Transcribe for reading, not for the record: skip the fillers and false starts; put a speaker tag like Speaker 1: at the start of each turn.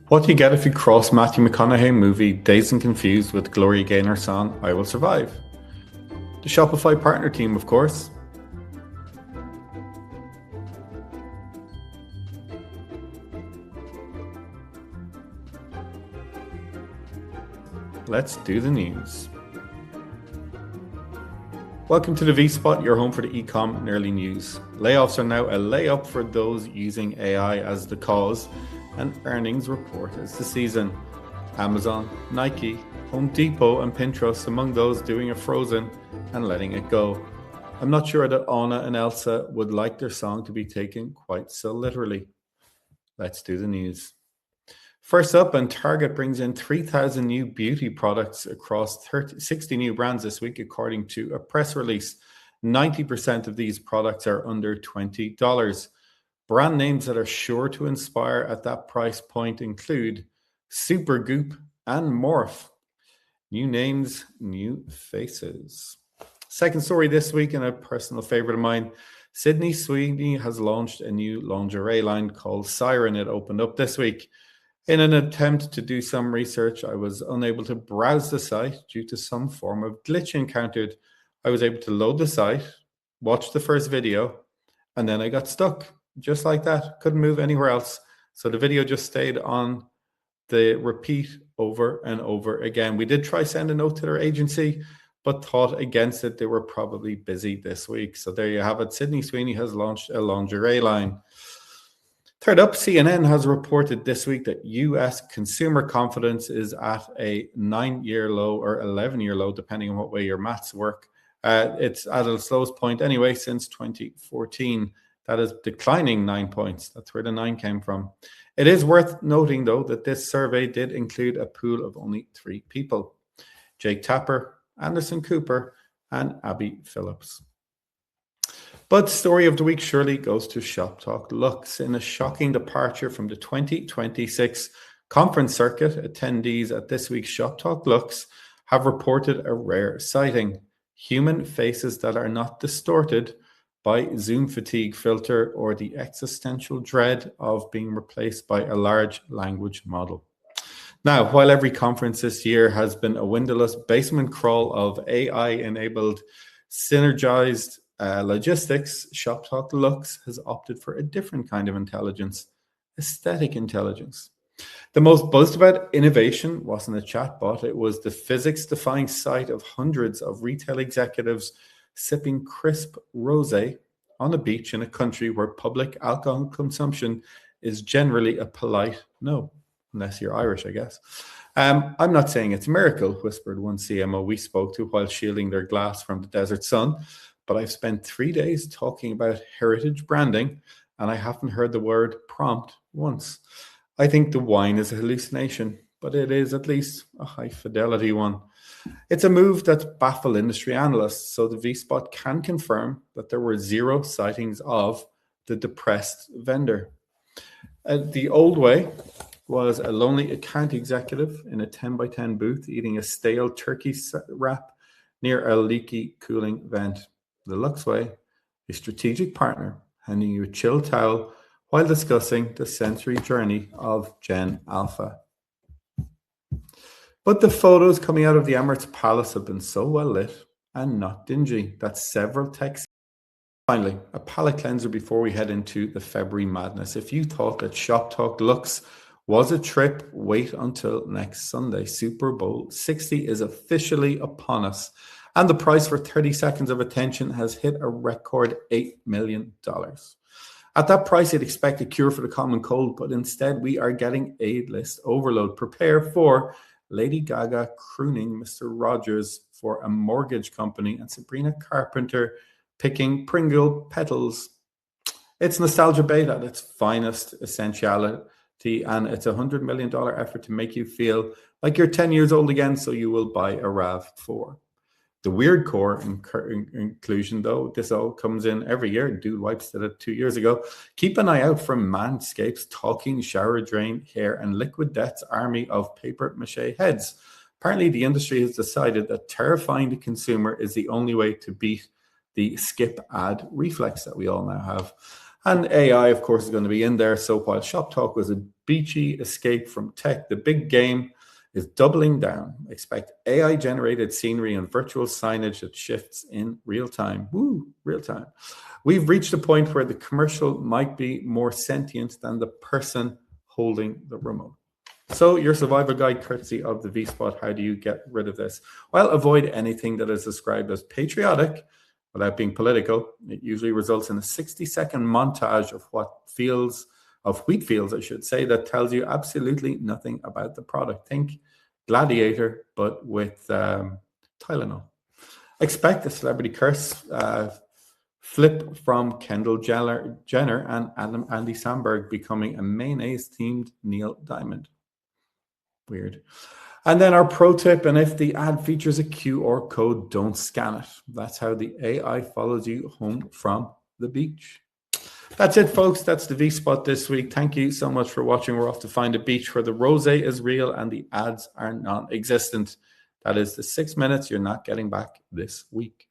Speaker 1: What do you get if you cross Matthew McConaughey movie Dazed and Confused with Gloria Gaynor song I Will Survive? The Shopify partner team, of course. Let's do the news. Welcome to the V-Spot, your home for the e-com and early news. Layoffs are now a layup for those using AI as the cause, and earnings report as the season. Amazon, Nike, Home Depot and Pinterest among those doing a frozen and letting it go. I'm not sure that Anna and Elsa would like their song to be taken quite so literally. Let's do the news. First up, and Target brings in 3,000 new beauty products across 60 new brands this week, according to a press release. 90% of these products are under $20. Brand names that are sure to inspire at that price point include Supergoop and Morph. New names, new faces. Second story this week, and a personal favorite of mine, Sydney Sweeney has launched a new lingerie line called Siren. It opened up this week. In an attempt to do some research, I was unable to browse the site due to some form of glitch encountered. I was able to load the site, watch the first video, and then I got stuck. Just like that, couldn't move anywhere else. So the video just stayed on the repeat over and over again. We did try send a note to their agency, but thought against it. They were probably busy this week. So there you have it. Sydney Sweeney has launched a lingerie line. Third up, CNN has reported this week that US consumer confidence is at a 9-year low or 11-year low, depending on what way your maths work. It's at its lowest point anyway since 2014. That is declining 9 points. That's where the 9 came from. It is worth noting, though, that this survey did include a pool of only 3 people: Jake Tapper, Anderson Cooper, and Abby Phillips. But story of the week surely goes to Shoptalk Lux. In a shocking departure from the 2026 conference circuit, attendees at this week's Shoptalk Lux have reported a rare sighting: human faces that are not distorted by Zoom fatigue filter or the existential dread of being replaced by a large language model. Now, while every conference this year has been a windowless basement crawl of AI-enabled synergized logistics, Shoptalk Lux has opted for a different kind of intelligence: aesthetic intelligence. The most buzzed about innovation wasn't a chatbot. It was the physics-defying sight of hundreds of retail executives sipping crisp rosé on a beach in a country where public alcohol consumption is generally a polite no, unless you're Irish, I guess. I'm not saying it's a miracle, whispered one CMO we spoke to while shielding their glass from the desert sun, but I've spent 3 days talking about heritage branding, and I haven't heard the word prompt once. I think the wine is a hallucination, but it is at least a high-fidelity one. It's a move that baffled industry analysts, so the V-Spot can confirm that there were 0 sightings of the depressed vendor. The old way was a lonely account executive in a 10x10 booth eating a stale turkey wrap near a leaky cooling vent. The Lux way, a strategic partner handing you a chill towel while discussing the sensory journey of Gen Alpha. But the photos coming out of the Emirates Palace have been so well lit and not dingy that several texts. Finally, a palate cleanser before we head into the February madness. If you thought that Shoptalk Lux was a trip, wait until next Sunday. Super Bowl 60 is officially upon us, and the price for 30 seconds of attention has hit a record $8 million. At that price, you'd expect a cure for the common cold, but instead we are getting A-list overload. Prepare for Lady Gaga crooning Mr. Rogers for a mortgage company and Sabrina Carpenter picking Pringle petals. It's nostalgia bait at its finest essentiality, and it's a $100 million effort to make you feel like you're 10 years old again, so you will buy a RAV4. The weird core inclusion, though, this all comes in every year. Dude Wipes did it 2 years ago. Keep an eye out for Manscaped's talking shower drain hair and Liquid Death's army of paper mache heads. Apparently, the industry has decided that terrifying the consumer is the only way to beat the skip ad reflex that we all now have. And AI, of course, is going to be in there. So while Shoptalk was a beachy escape from tech, the big game is doubling down. Expect AI-generated scenery and virtual signage that shifts in real time. Woo, real time. We've reached a point where the commercial might be more sentient than the person holding the remote. So your survival guide, courtesy of the V-Spot. How do you get rid of this? Well, avoid anything that is described as patriotic without being political. It usually results in a 60-second montage of wheat fields, I should say, that tells you absolutely nothing about the product. Think Gladiator, but with Tylenol. Expect a celebrity curse flip from Kendall Jenner and Andy Samberg becoming a mayonnaise-themed Neil Diamond. Weird. And then our pro tip, and if the ad features a QR code, don't scan it. That's how the AI follows you home from the beach. That's it, folks. That's the V-Spot this week. Thank you so much for watching. We're off to find a beach where the rosé is real and the ads are non-existent. That is the 6 minutes you're not getting back this week.